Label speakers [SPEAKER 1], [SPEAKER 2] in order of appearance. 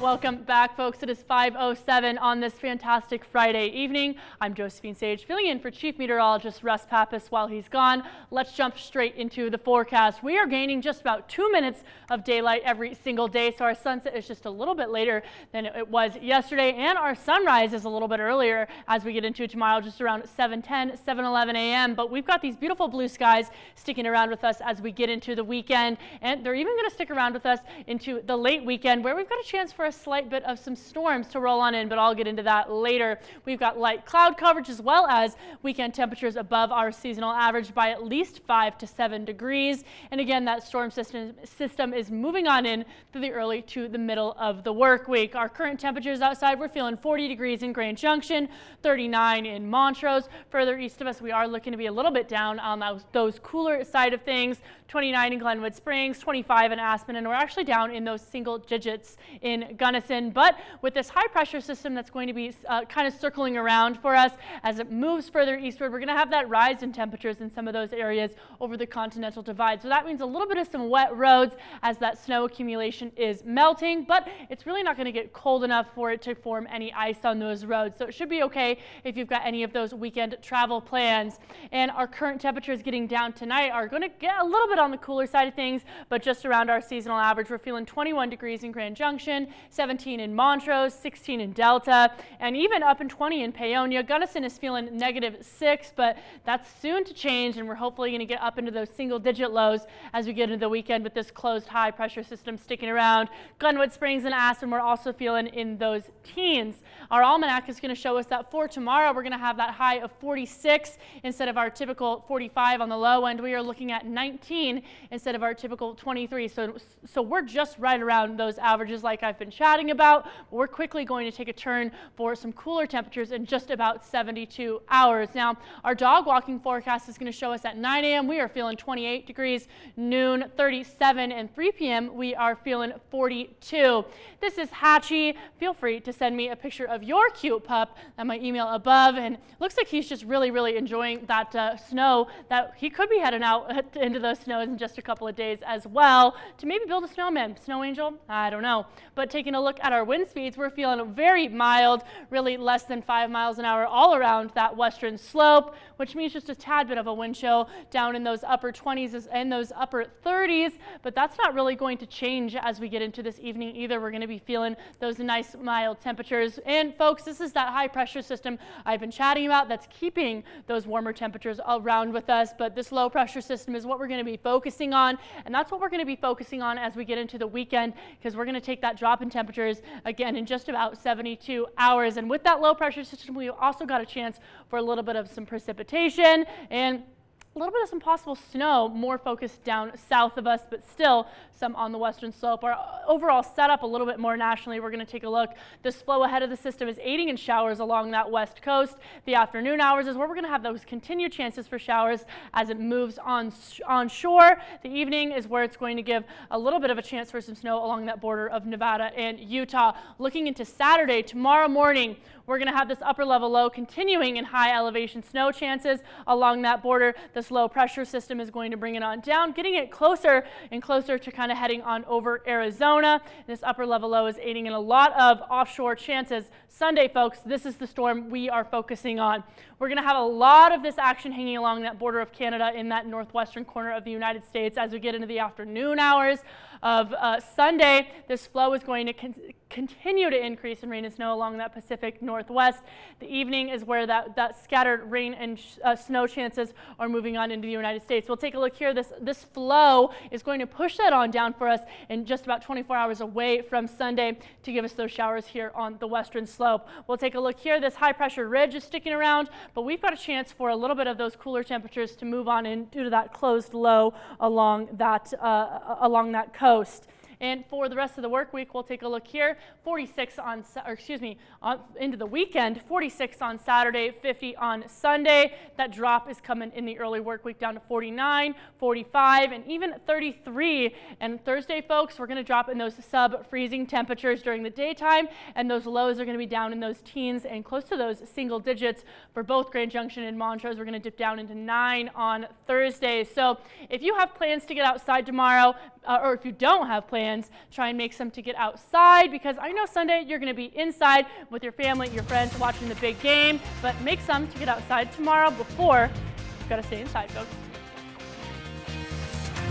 [SPEAKER 1] Welcome back, folks. It is 5:07 on this fantastic Friday evening. I'm Josephine Sage, filling in for Chief Meteorologist Russ Pappas while he's gone. Let's jump straight into the forecast. We are gaining just about 2 minutes of daylight every single day, so our sunset is just a little bit later than it was yesterday, and our sunrise is a little bit earlier as we get into tomorrow, just around 7:10, 7:11 a.m. But we've got these beautiful blue skies sticking around with us as we get into the weekend, and they're even going to stick around with us into the late weekend, where we've got a chance for a slight bit of some storms to roll on in, but I'll get into that later. We've got light cloud coverage as well as weekend temperatures above our seasonal average by at least 5 to 7 degrees. And again, that storm system is moving on in through the early to the middle of the work week. Our current temperatures outside, we're feeling 40 degrees in Grand Junction, 39 in Montrose. Further east of us, we are looking to be a little bit down on those cooler side of things, 29 in Glenwood Springs, 25 in Aspen, and we're actually down in those single digits in Gunnison. But with this high pressure system that's going to be kind of circling around for us as it moves further eastward, we're going to have that rise in temperatures in some of those areas over the Continental Divide. So that means a little bit of some wet roads as that snow accumulation is melting, but it's really not going to get cold enough for it to form any ice on those roads. So it should be okay if you've got any of those weekend travel plans. And our current temperatures getting down tonight are going to get a little bit on the cooler side of things, but just around our seasonal average. We're feeling 21 degrees in Grand Junction, 17 in Montrose, 16 in Delta, and even up in 20 in Paonia. Gunnison is feeling -6, but that's soon to change, and we're hopefully going to get up into those single-digit lows as we get into the weekend with this closed high-pressure system sticking around. Glenwood Springs and Aspen, we're also feeling in those teens. Our almanac is going to show us that for tomorrow, we're going to have that high of 46 instead of our typical 45 on the low end. We are looking at 19 instead of our typical 23. So we're just right around those averages like I've been chatting about. We're quickly going to take a turn for some cooler temperatures in just about 72 hours. Now, our dog walking forecast is going to show us at 9 a.m. we are feeling 28 degrees, noon 37, and 3 p.m. we are feeling 42. This is Hatchie. Feel free to send me a picture of your cute pup at my email above, and looks like he's just really enjoying that snow, that he could be heading out into those snows in just a couple of days as well to maybe build a snowman. Snow angel? I don't know. But taking a look at our wind speeds, we're feeling very mild, really less than 5 miles an hour all around that western slope, which means just a tad bit of a wind chill down in those upper 20s and those upper 30s, but that's not really going to change as we get into this evening either. We're going to be feeling those nice mild temperatures. And folks, this is that high pressure system I've been chatting about that's keeping those warmer temperatures around with us, but this low pressure system is what we're going to be focusing on, and that's what we're going to be focusing on as we get into the weekend, because we're going to take that drop in temperatures again in just about 72 hours. And with that low pressure system, we also got a chance for a little bit of some precipitation and a little bit of some possible snow, more focused down south of us, but still some on the western slope. Our overall setup a little bit more nationally, we're going to take a look. This flow ahead of the system is aiding in showers along that west coast. The afternoon hours is where we're going to have those continued chances for showers as it moves on shore. The evening is where it's going to give a little bit of a chance for some snow along that border of Nevada and Utah. Looking into Saturday, tomorrow morning, we're going to have this upper level low continuing in high elevation snow chances along that border. This low pressure system is going to bring it on down, getting it closer and closer to kind of heading on over Arizona. This upper level low is aiding in a lot of offshore chances. Sunday, folks, this is the storm we are focusing on. We're going to have a lot of this action hanging along that border of Canada in that northwestern corner of the United States as we get into the afternoon hours of Sunday. This flow is going to continue to increase in rain and snow along that Pacific Northwest. The evening is where that scattered rain and snow chances are moving on into the United States. We'll take a look here. This flow is going to push that on down for us in just about 24 hours away from Sunday to give us those showers here on the western slope. We'll take a look here. This high pressure ridge is sticking around, but we've got a chance for a little bit of those cooler temperatures to move on in due to that closed low along that coast. And for the rest of the work week, we'll take a look here. 46 on, into the weekend, 46 on Saturday, 50 on Sunday. That drop is coming in the early work week down to 49, 45, and even 33. And Thursday, folks, we're going to drop in those sub-freezing temperatures during the daytime, and those lows are going to be down in those teens and close to those single digits for both Grand Junction and Montrose. We're going to dip down into 9 on Thursday. So if you have plans to get outside tomorrow, or if you don't have plans, plans. Try and make some to get outside, because I know Sunday you're going to be inside with your family, your friends, watching the big game, but make some to get outside tomorrow before you've got to stay inside, folks.